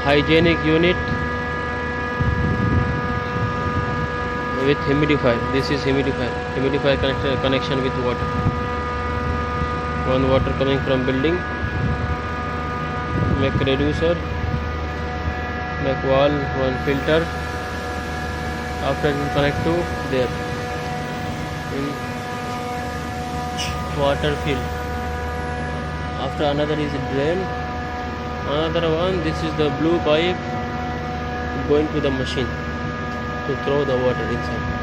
hygienic unit with humidifier. This is humidifier connection with water. One water coming from building, make reducer, make wall, one filter. After it will connect to there in water fill. After another is drain, another one, this is the blue pipe going to the machine to throw the water inside.